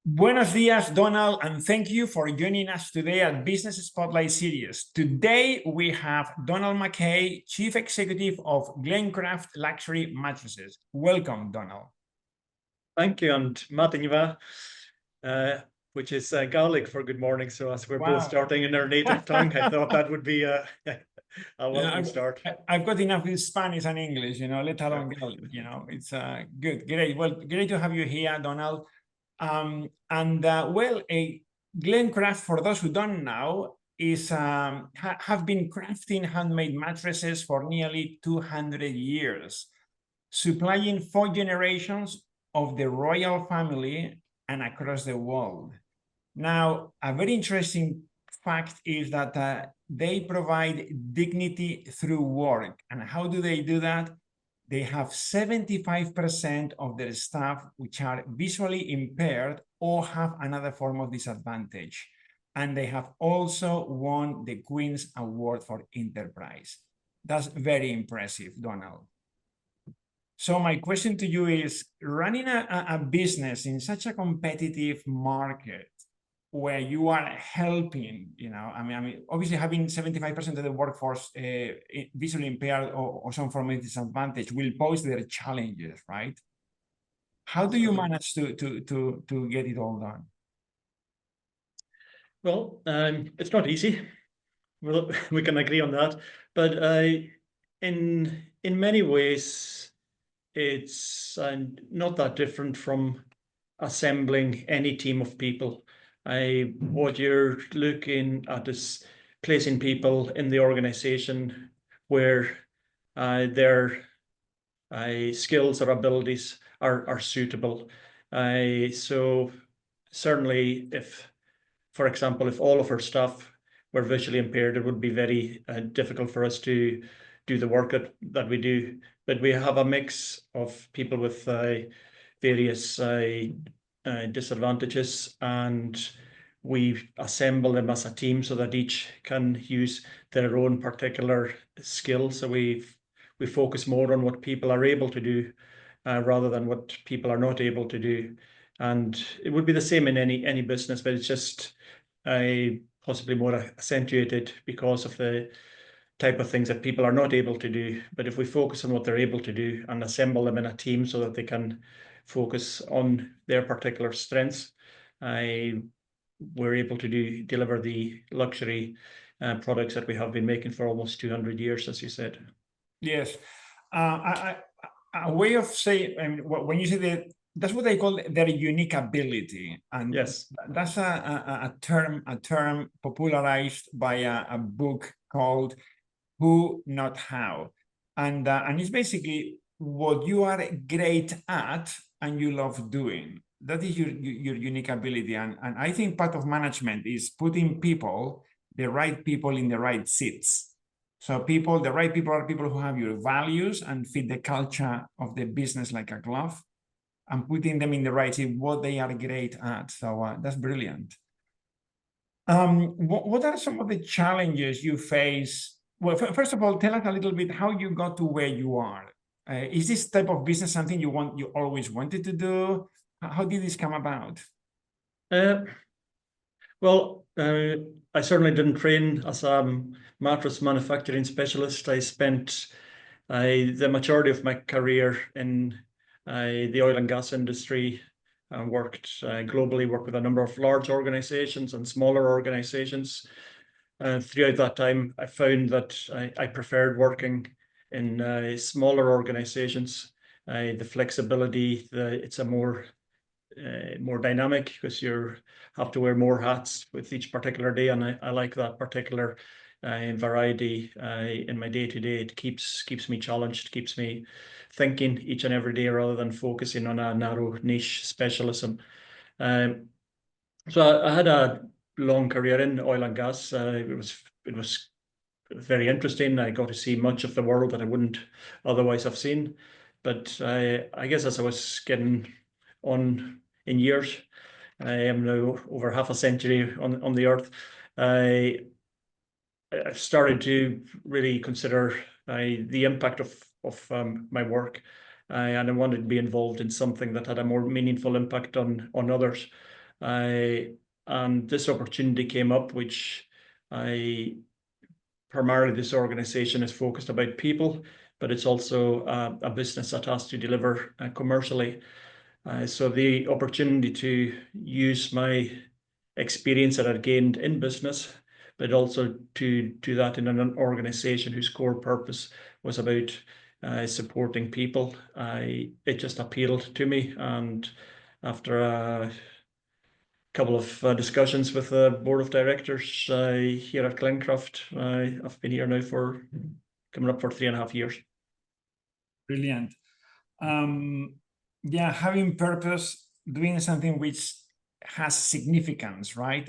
Buenos dias, Donald, and thank you for joining us today at Business Spotlight Series. Today, we have Donald MacKay, Chief Executive of Glencraft Luxury Mattresses. Welcome, Donald. Thank you, and Matiniva, which is Gaelic for good morning. So as we're both starting in our native tongue, I thought that would be a welcome start. I've got enough in Spanish and English, let alone Gaelic, it's good, great. Well, great to have you here, Donald. Glencraft, for those who don't know, is have been crafting handmade mattresses for nearly 200 years, supplying 4 generations of the royal family and across the world. Now, a very interesting fact is that they provide dignity through work. And how do they do that? They have 75% of their staff which are visually impaired or have another form of disadvantage. And they have also won the Queen's Award for Enterprise. That's very impressive, Donald. So my question to you is, running a business in such a competitive market where you are helping, obviously having 75% of the workforce visually impaired or some form of disadvantage will pose their challenges, right? How do you manage to get it all done? Well, it's not easy. Well, we can agree on that. But in many ways, it's not that different from assembling any team of people. What you're looking at is placing people in the organization where their skills or abilities are suitable. So certainly if, for example, if all of our staff were visually impaired, it would be very difficult for us to do the work that we do. But we have a mix of people with various disadvantages, and we assemble them as a team so that each can use their own particular skill. So we focus more on what people are able to do rather than what people are not able to do. And it would be the same in any business, but it's just possibly more accentuated because of the type of things that people are not able to do. But if we focus on what they're able to do and assemble them in a team so that they can focus on their particular strengths, we're able to deliver the luxury products that we have been making for almost 200 years, as you said. Yes. A way of saying, when you say that, that's what they call their unique ability. And yes, that's a term popularized by a book called Who, Not How. And it's basically what you are great at and you love doing. That is your unique ability. And I think part of management is putting the right people in the right seats. So the right people are people who have your values and fit the culture of the business like a glove, and putting them in the right seat, what they are great at. So that's brilliant. What are some of the challenges you face? Well, first of all, tell us a little bit how you got to where you are. Is this type of business something you always wanted to do? How did this come about? Well, I certainly didn't train as a mattress manufacturing specialist. I spent the majority of my career in the oil and gas industry and worked globally, worked with a number of large organizations and smaller organizations. Throughout that time, I found that I preferred working in smaller organizations. The flexibility, it's a more dynamic because you have to wear more hats with each particular day, and I like that particular variety in my day-to-day. It keeps me challenged, keeps me thinking each and every day rather than focusing on a narrow niche specialism. So I had a long career in oil and gas. It was very interesting. I got to see much of the world that I wouldn't otherwise have seen. But I guess as I was getting on in years, I am now over half a century on the earth, I started to really consider the impact of my work, and I wanted to be involved in something that had a more meaningful impact on others. And this opportunity came up, which primarily this organization is focused about people, but it's also a business that has to deliver commercially. So the opportunity to use my experience that I'd gained in business, but also to do that in an organization whose core purpose was about supporting people, it just appealed to me. And after a couple of discussions with the board of directors here at Glencraft, I've been here now for coming up for 3.5 years. Brilliant. Yeah, having purpose, doing something which has significance, right?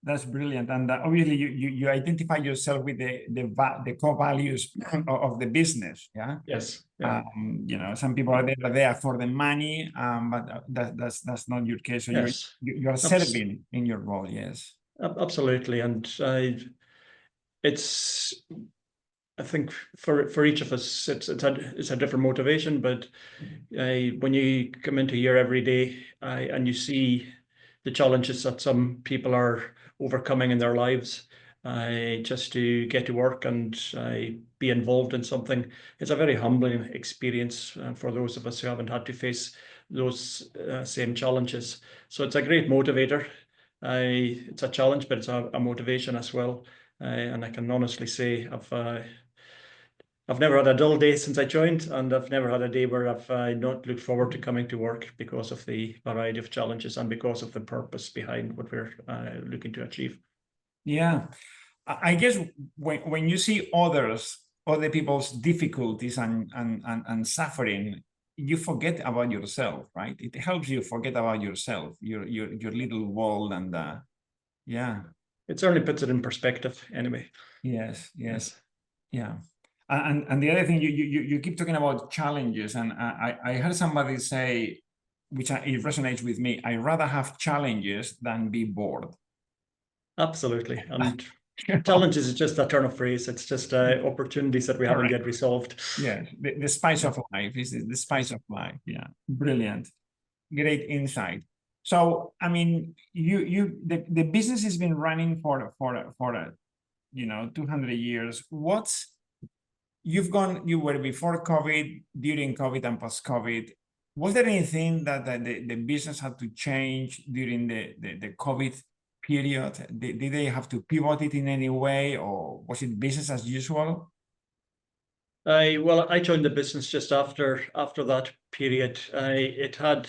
That's brilliant. And obviously you identify yourself with the core values of the business. Yeah. Yes. Yeah. You know, some people are there for the money, but that's not your case. So Yes. you are serving in your role. Yes. Absolutely. And I think for each of us, it's a different motivation. But when you come into here every day and you see the challenges that some people are overcoming in their lives, just to get to work and be involved in something, it's a very humbling experience for those of us who haven't had to face those same challenges. So it's a great motivator. It's a challenge, but it's a motivation as well. And I can honestly say I've never had a dull day since I joined, and I've never had a day where I've not looked forward to coming to work because of the variety of challenges and because of the purpose behind what we're looking to achieve. Yeah, I guess when you see other people's difficulties and suffering, you forget about yourself, right? It helps you forget about yourself, your little world, and yeah. It certainly puts it in perspective, anyway. Yes. Yeah. And the other thing, you keep talking about challenges, and I heard somebody say, which it resonates with me, I'd rather have challenges than be bored. Absolutely. And challenges is just a turn of phrase. It's just opportunities that we haven't yet resolved. Yeah, the spice of life is the spice of life. Yeah, brilliant, great insight. So, I mean, the business has been running for 200 years. You were before COVID, during COVID, and post COVID. Was there anything that the business had to change during the COVID period? Did they have to pivot it in any way, or was it business as usual? Well, I joined the business just after that period. It had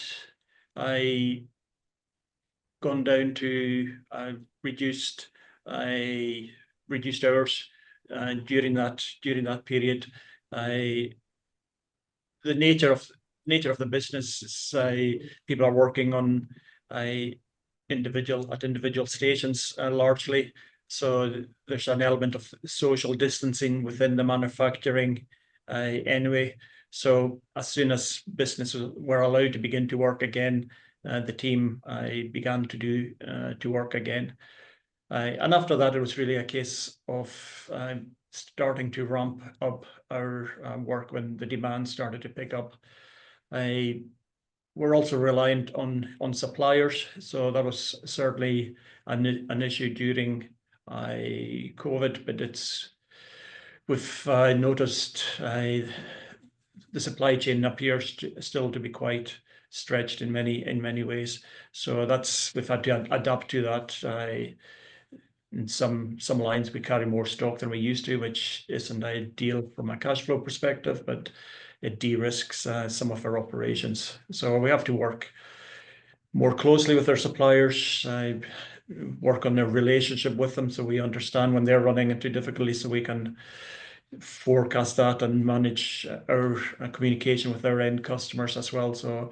gone down to reduced hours during that period. The nature of the business is people are working on individual stations largely. So there's an element of social distancing within the manufacturing anyway. So as soon as businesses were allowed to begin to work again, the team began to work again. And after that, it was really a case of starting to ramp up our work when the demand started to pick up. We're also reliant on suppliers, so that was certainly an issue during COVID. But we've noticed the supply chain appears still to be quite stretched in many ways. So we've had to adapt to that. In some lines, we carry more stock than we used to, which isn't ideal from a cash flow perspective, but it de-risks some of our operations. So we have to work more closely with our suppliers, work on their relationship with them so we understand when they're running into difficulties, so we can forecast that and manage our communication with our end customers as well. So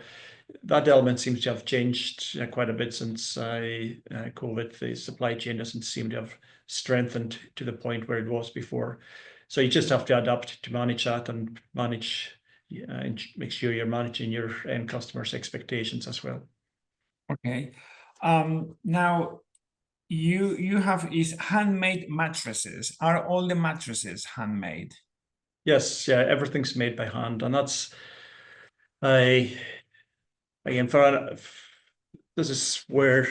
that element seems to have changed quite a bit since COVID. The supply chain doesn't seem to have strengthened to the point where it was before. So you just have to adapt to manage that and and make sure you're managing your end customers' expectations as well. Okay. Now you have handmade mattresses. Are all the mattresses handmade? Yes, yeah, everything's made by hand, and that's again, there's this is where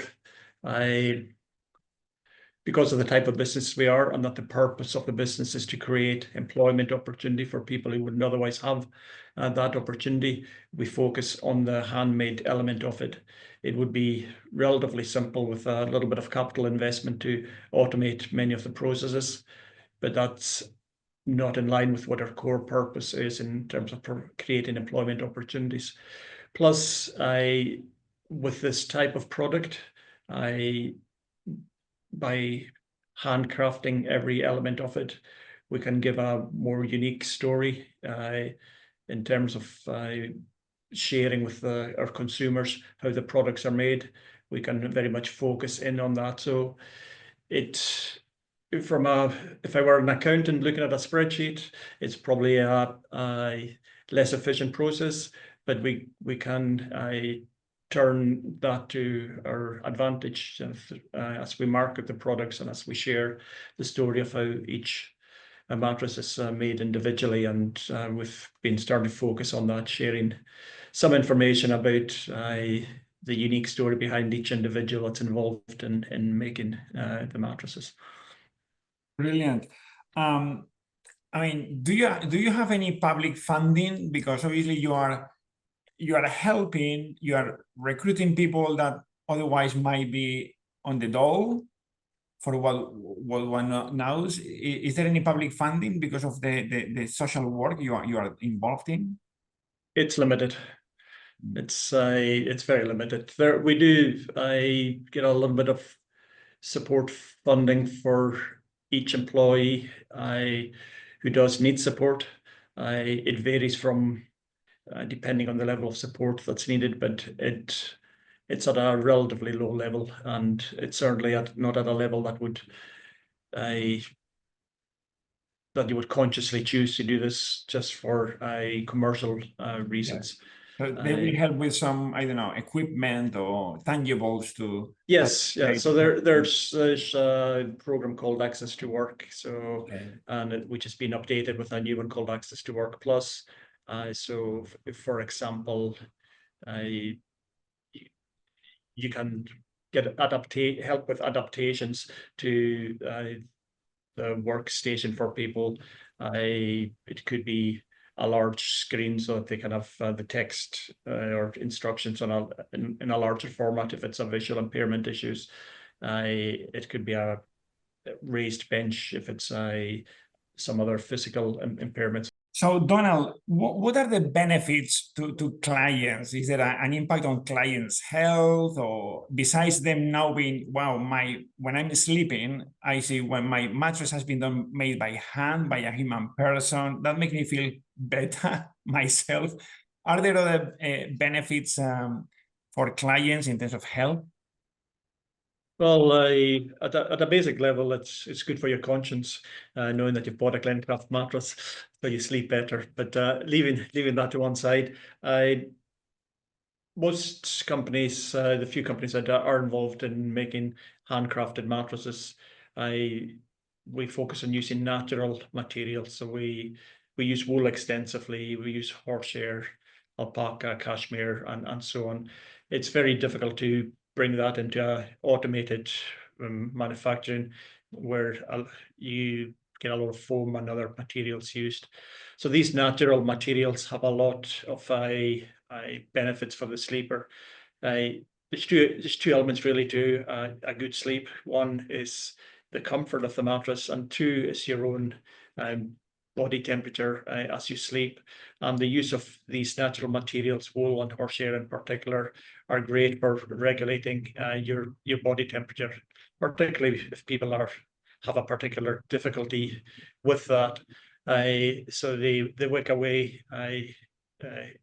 because of the type of business we are, and that the purpose of the business is to create employment opportunity for people who wouldn't otherwise have that opportunity, we focus on the handmade element of it. It would be relatively simple with a little bit of capital investment to automate many of the processes, but that's not in line with what our core purpose is in terms of creating employment opportunities. Plus, with this type of product, by handcrafting every element of it, we can give a more unique story in terms of sharing with our consumers how the products are made. We can very much focus in on that. So if I were an accountant looking at a spreadsheet, it's probably a less efficient process, but we can turn that to our advantage as we market the products and as we share the story of how each mattress is made individually. And we've been starting to focus on that, sharing some information about the unique story behind each individual that's involved in making the mattresses. Brilliant. I mean, do you have any public funding? Because obviously you are helping, you are recruiting people that otherwise might be on the dole for what one knows. Is there any public funding because of the social work you are involved in? It's limited. It's very limited. We do get a little bit of support funding for each employee who does need support. It varies from depending on the level of support that's needed, but it's at a relatively low level, and it's certainly not at a level that you would consciously choose to do this just for commercial reasons. Yeah. So they will help with some, I don't know, equipment or tangibles to. Yes, yeah. So there's a program called Access to Work. So and which has been updated with a new one called Access to Work Plus. So for example, you can get help with adaptations to the workstation for people. It could be a large screen so that they can have the text or instructions in a larger format if it's a visual impairment issues. It could be a raised bench if it's some other physical impairments. So Donald, what are the benefits to clients? Is there an impact on clients' health, or besides them now being, wow, when I'm sleeping, I see when my mattress has been made by hand by a human person, that makes me feel better myself. Are there other benefits for clients in terms of health? Well, at a basic level, it's good for your conscience, knowing that you've bought a Glencraft mattress, so you sleep better. But leaving that to one side, most companies, the few companies that are involved in making handcrafted mattresses, we focus on using natural materials. So we use wool extensively. We use horsehair, alpaca, cashmere, and so on. It's very difficult to bring that into automated manufacturing where you get a lot of foam and other materials used. So these natural materials have a lot of benefits for the sleeper. There's two elements really to a good sleep. One is the comfort of the mattress, and two is your own body temperature as you sleep. And the use of these natural materials, wool and horsehair in particular, are great for regulating your body temperature, particularly if people have a particular difficulty with that. So they wick away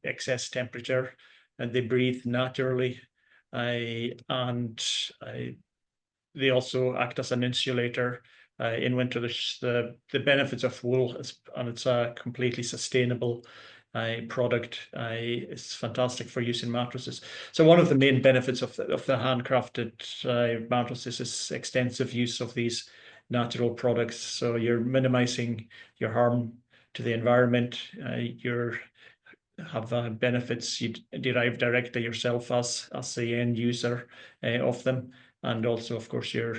excess temperature, and they breathe naturally, and they also act as an insulator. In winter, there's the benefits of wool, and it's a completely sustainable product. It's fantastic for use in mattresses. So one of the main benefits of the handcrafted mattresses is extensive use of these natural products. So you're minimizing your harm to the environment. You're have benefits you derive directly yourself as the end user of them, and also, of course, you're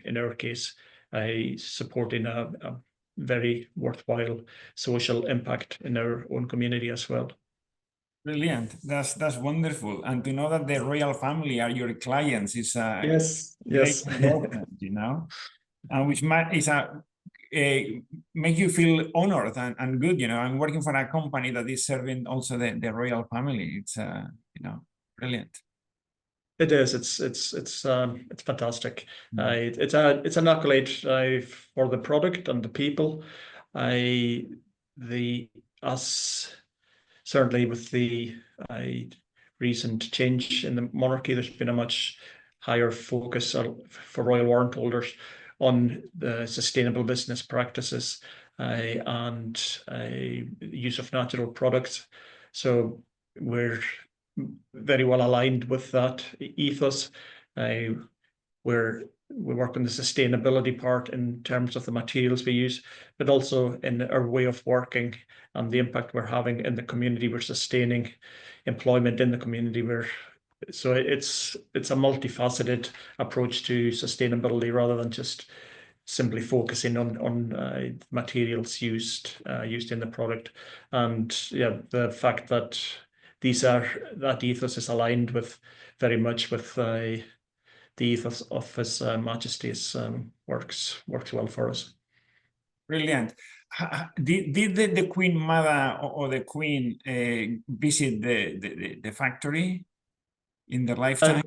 in our case supporting a very worthwhile social impact in our own community as well. Brilliant. That's wonderful. And to know that the royal family are your clients is a great Yes. development, you know, and which is make you feel honored and good, you know. I'm working for a company that is serving also the royal family. It's you know, brilliant. It is. It's fantastic. It's an accolade for the product and the people. Us certainly with the recent change in the monarchy, there's been a much higher focus for royal warrant holders on the sustainable business practices and use of natural products. So we're very well aligned with that ethos. We work on the sustainability part in terms of the materials we use, but also in our way of working and the impact we're having in the community. We're sustaining employment in the community. So it's a multifaceted approach to sustainability rather than just simply focusing on materials used in the product. And yeah, the fact that that ethos is aligned with very much with the ethos of His Majesty's works well for us. Brilliant. Did the Queen Mother or the Queen visit the factory in their lifetime?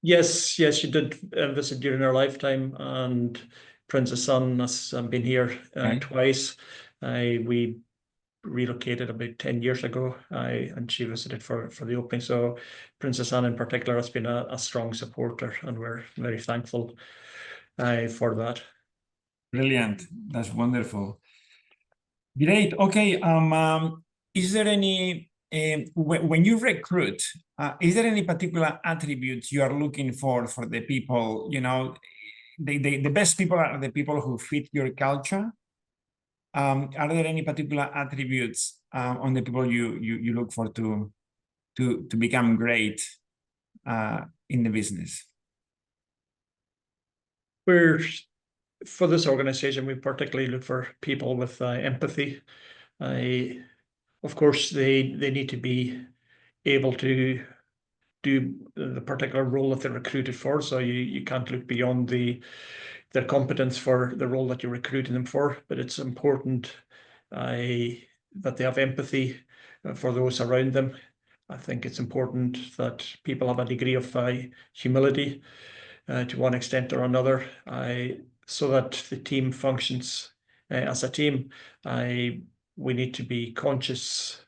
Yes, she did visit during her lifetime, and Princess Anne has been here twice. We relocated about 10 years ago, and she visited for the opening. So Princess Anne in particular has been a strong supporter, and we're very thankful for that. Brilliant. That's wonderful. Great. Okay. Is there any when you recruit, is there any particular attributes you are looking for the people? You know, the best people are the people who fit your culture. Are there any particular attributes on the people you look for to become great in the business? For this organization, we particularly look for people with empathy. Of course, they need to be able to do the particular role that they're recruited for. So you can't look beyond their competence for the role that you're recruiting them for. But it's important that they have empathy for those around them. I think it's important that people have a degree of humility to one extent or another, so that the team functions as a team. We need to be conscious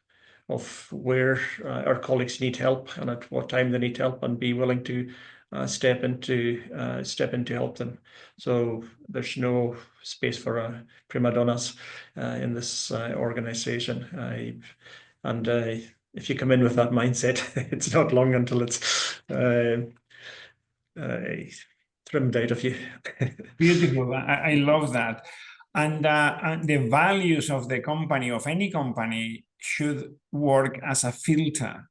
of where our colleagues need help and at what time they need help, and be willing to step in to help them. So there's no space for prima donnas in this organization. If you come in with that mindset, it's not long until it's trimmed out of you. Beautiful. I love that. And the values of the company, of any company, should work as a filter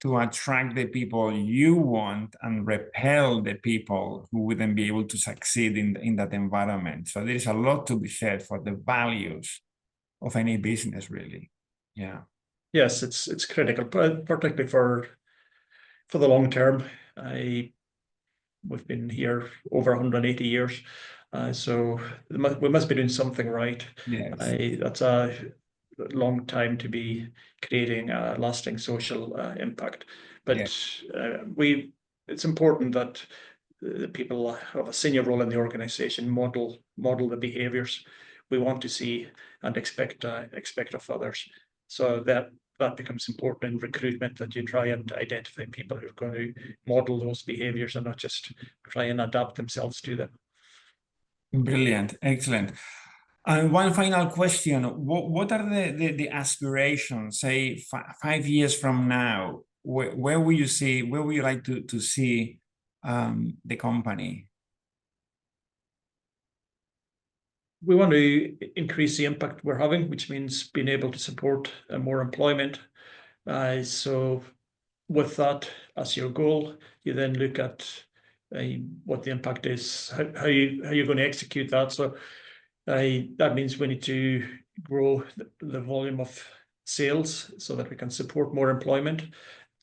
to attract the people you want and repel the people who wouldn't be able to succeed in that environment. So there is a lot to be said for the values of any business, really. Yeah. Yes, it's critical, particularly for the long term. We've been here over 180 years, so we must be doing something right. Yes. That's a long time to be creating a lasting social impact. But yes. It's important that the people have a senior role in the organization model the behaviors we want to see and expect of others. So that becomes important in recruitment, that you try and identify people who are going to model those behaviors and not just try and adapt themselves to them. Brilliant. Excellent. And one final question. What are the aspirations, say 5 years from now? Where will you like to see the company? We want to increase the impact we're having, which means being able to support more employment. So with that as your goal, you then look at what the impact is, how you're going to execute that. So that means we need to grow the volume of sales so that we can support more employment.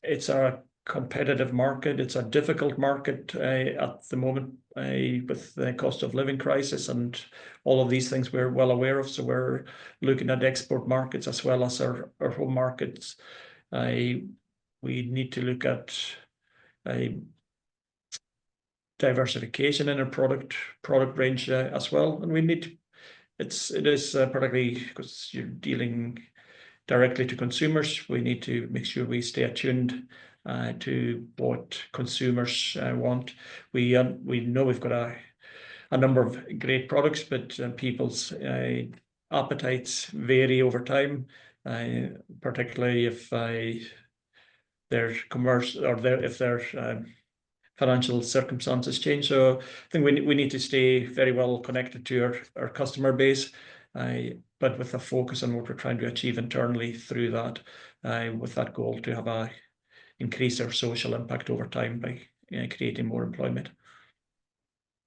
It's a competitive market. It's a difficult market at the moment with the cost of living crisis and all of these things we're well aware of. So we're looking at export markets as well as our home markets. We need to look at diversification in our product range as well, and we need to, it is particularly because you're dealing directly to consumers. We need to make sure we stay attuned to what consumers want. We know we've got a number of great products, but people's appetites vary over time, particularly if their commercial or if their financial circumstances change. So I think we need to stay very well connected to our customer base, but with a focus on what we're trying to achieve internally through that, with that goal to have increase our social impact over time by creating more employment.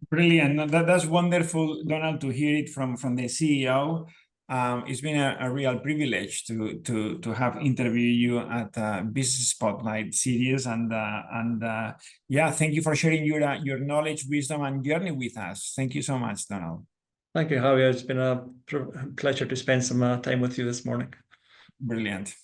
Brilliant. That's wonderful, Donald, to hear it from the CEO. It's been a real privilege to have interviewed you at Business Spotlight series, and yeah, thank you for sharing your knowledge, wisdom, and journey with us. Thank you so much, Donald. Thank you, Javier. It's been a pleasure to spend some time with you this morning. Brilliant.